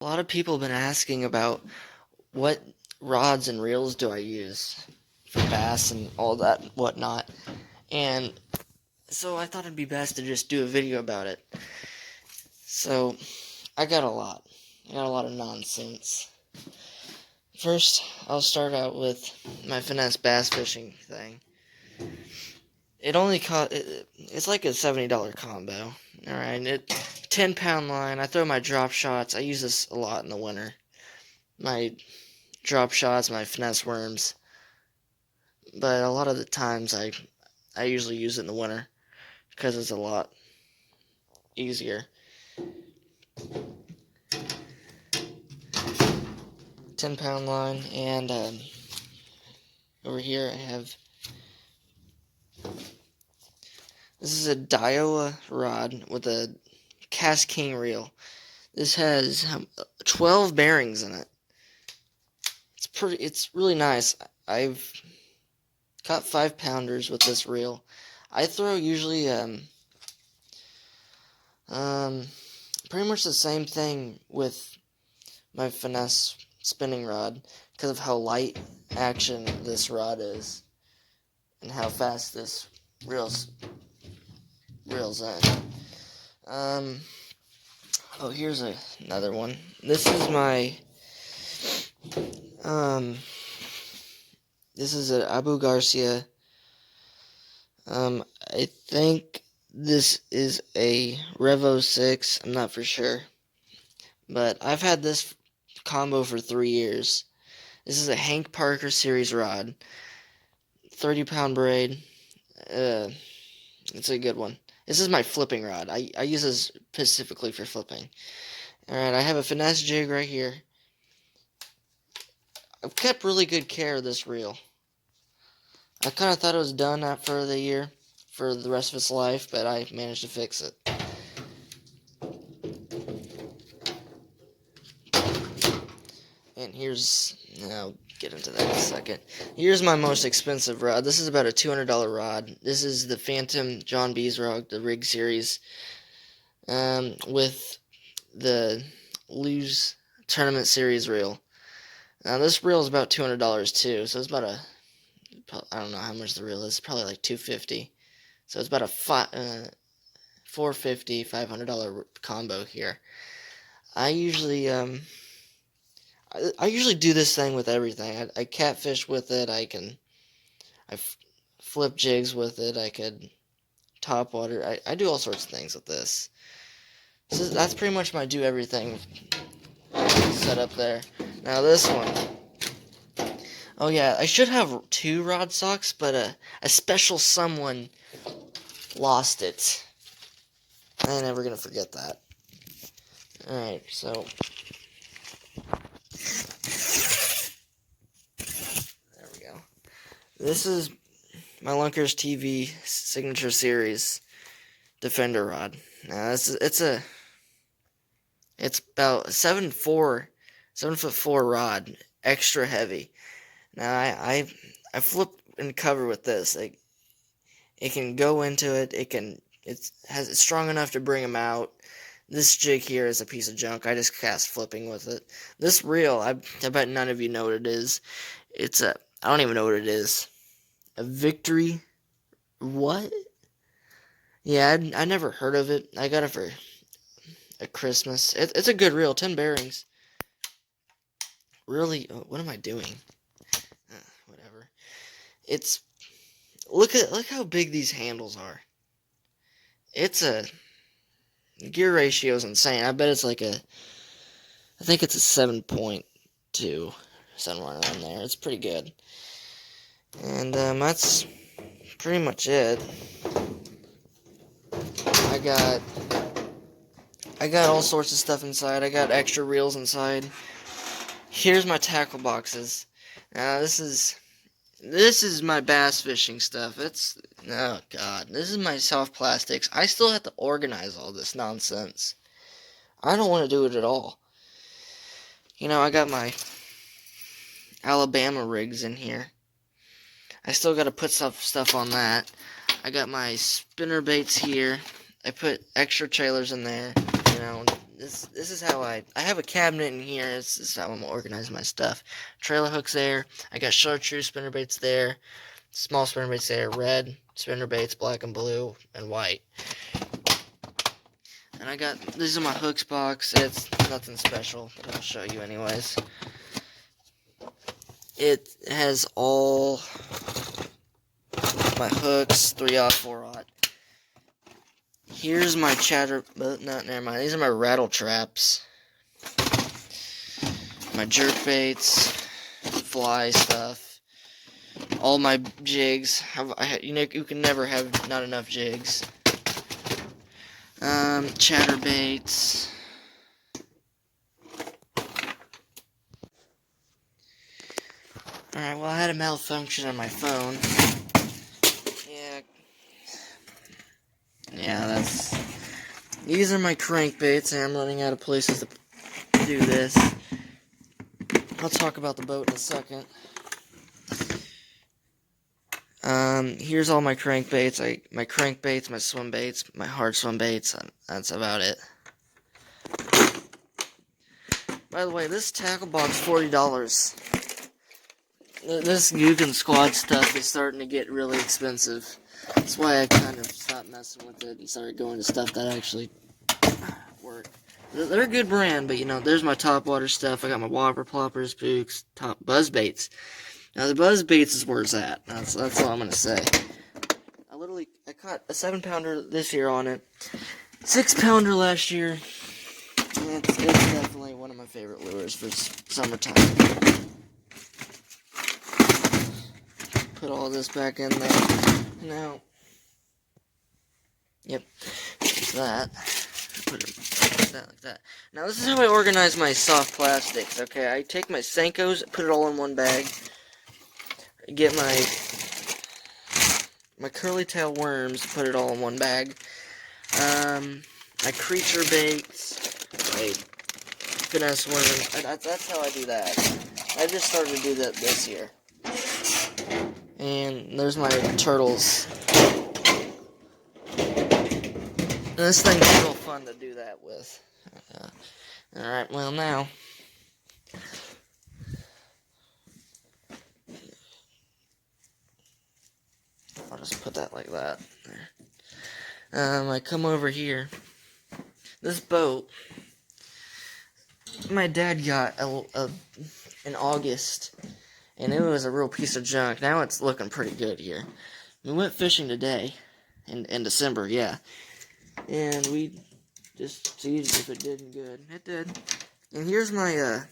A lot of people have been asking about what rods and reels do I use for bass and all that whatnot. And so I thought it'd be best to just do a video about it. So I got a lot. I got a lot of nonsense. First, I'll start out with my finesse bass fishing thing. It only cost, it's like a $70 combo. Alright, 10-pound line. I throw my drop shots. I use this a lot in the winter. My drop shots, my finesse worms. But a lot of the times I usually use it in the winter because it's a lot easier. 10-pound line, and over here I have, this is a Daiwa rod with a KastKing reel. This has 12 bearings in it. It's really nice. I've caught 5-pounders with this reel. I throw usually pretty much the same thing with my finesse spinning rod because of how light action this rod is and how fast this reels in. Oh, here's another one. This is my this is an Abu Garcia. I think this is a Revo 6. I'm not for sure. But I've had this combo for 3 years. This is a Hank Parker series rod. 30-pound braid. It's a good one. This is my flipping rod. I use this specifically for flipping. Alright, I have a finesse jig right here. I've kept really good care of this reel. I kind of thought it was done after the year for the rest of its life, but I managed to fix it. And I'll get into that in a second. Here's my most expensive rod. This is about a $200 rod. This is the Phantom John Beesrog, the Rig Series, with the Lose Tournament Series reel. Now this reel is about $200 too, so it's about I don't know how much the reel is, probably like $250. So it's about a $450, $500 combo here. I usually do this thing with everything. I catfish with it. I flip jigs with it. I could top water. I do all sorts of things with this. So that's pretty much my do everything setup there. Now this one. Oh yeah, I should have 2 rod socks, but a special someone lost it. I'm never gonna forget that. Alright, so there we go. This is my Lunkers TV Signature Series Defender rod. Now it's about 7'4" rod, extra heavy. Now I flip and cover with this. It can go into it. It's strong enough to bring them out. This jig here is a piece of junk. I just cast flipping with it. This reel, I bet none of you know what it is. I don't even know what it is. A Victory. What? Yeah, I never heard of it. I got it for a Christmas. It's a good reel. 10 bearings. Really? What am I doing? Whatever. Look how big these handles are. Gear ratio is insane. I bet it's I think it's a 7.2, somewhere around there. It's pretty good. And that's pretty much it. I got all sorts of stuff inside. I got extra reels inside. Here's my tackle boxes. Now this is my bass fishing stuff. Oh god, this is my soft plastics. I still have to organize all this nonsense. I don't want to do it at all. I got my Alabama rigs in here. I still got to put stuff on that. I got my spinner baits here. I put extra trailers in there. this is how I have a cabinet in here. This is how I'm gonna organize my stuff. Trailer hooks there. I got chartreuse spinnerbaits there. Small spinnerbaits there. Red spinnerbaits, black and blue, and white. And I got, these are my hooks box. It's nothing special, but I'll show you anyways. It has all my hooks, 3/0, 4/0. Here's my chatter, but no, never mind. These are my rattle traps. My jerk baits, fly stuff. All my jigs. You can never have not enough jigs. Chatterbaits. Alright, well, I had a malfunction on my phone. Yeah, these are my crankbaits, and I'm running out of places to do this. I'll talk about the boat in a second. Here's all my crankbaits. My crankbaits, my swim baits, my hard swim baits. That's about it. By the way, this tackle box, $40. This Googan Squad stuff is starting to get really expensive. That's why I kind of stopped messing with it and started going to stuff that actually work. They're a good brand, but there's my topwater stuff. I got my whopper, ploppers, spooks, top buzz baits. Now the buzz baits is where it's at. That's all I'm gonna say. I caught a 7-pounder this year on it, 6-pounder last year. It's definitely one of my favorite lures for summertime. Put all this back in there. Now, yep, that. Put it like that. Now this is how I organize my soft plastics. Okay, I take my Senkos, put it all in one bag. Get my curly tail worms, put it all in one bag. My creature baits, my finesse worms. That's how I do that. I just started to do that this year. And there's my turtles. And this thing's real fun to do that with. Alright, well now. I'll just put that like that. There. I come over here. This boat, my dad got in August. And it was a real piece of junk. Now it's looking pretty good here. We went fishing today, in December, yeah. And we just see if it did good. It did. And here's my,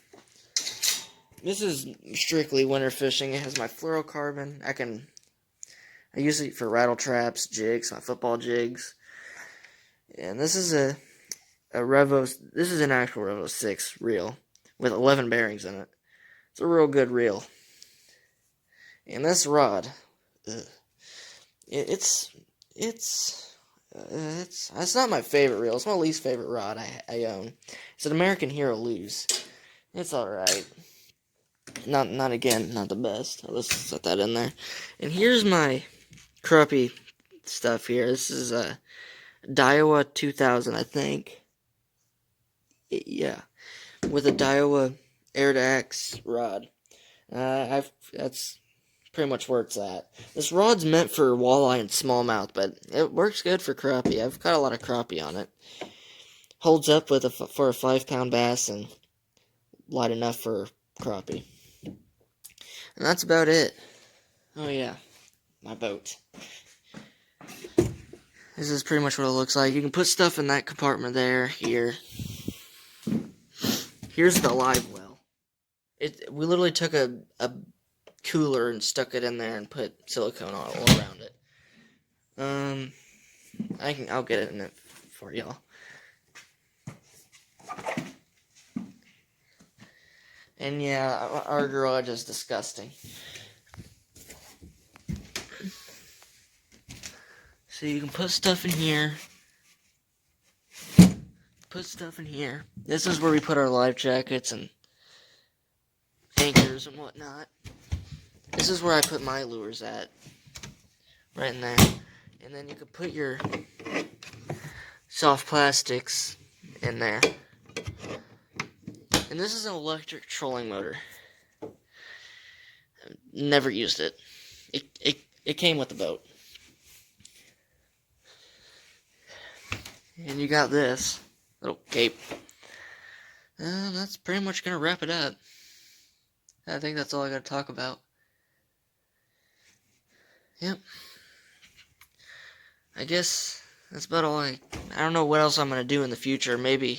this is strictly winter fishing. It has my fluorocarbon. I use it for rattle traps, jigs, my football jigs. And this is a this is an actual Revo 6 reel with 11 bearings in it. It's a real good reel. And this rod, it's not my favorite reel. It's my least favorite rod I own. It's an American Hero Lose. It's alright. Not the best. I'll just set that in there. And here's my crappie stuff here. This is a Daiwa 2000, I think. Yeah, with a Daiwa Air to X rod. That's pretty much where it's at. This rod's meant for walleye and smallmouth, but it works good for crappie. I've got a lot of crappie on it. Holds up for a 5-pound bass and light enough for crappie. And that's about it. Oh yeah, my boat. This is pretty much what it looks like. You can put stuff in that compartment there, here. Here's the live well. We literally took a cooler and stuck it in there and put silicone all around it. I'll get it in it for y'all. And yeah, our garage is disgusting. So you can put stuff in here. Put stuff in here. This is where we put our life jackets and anchors and whatnot. This is where I put my lures at. Right in there. And then you can put your soft plastics in there. And this is an electric trolling motor. I've never used it. It came with the boat. And you got this little cape. And that's pretty much going to wrap it up. I think that's all I got to talk about. Yep. I guess that's about all I don't know what else I'm going to do in the future. Maybe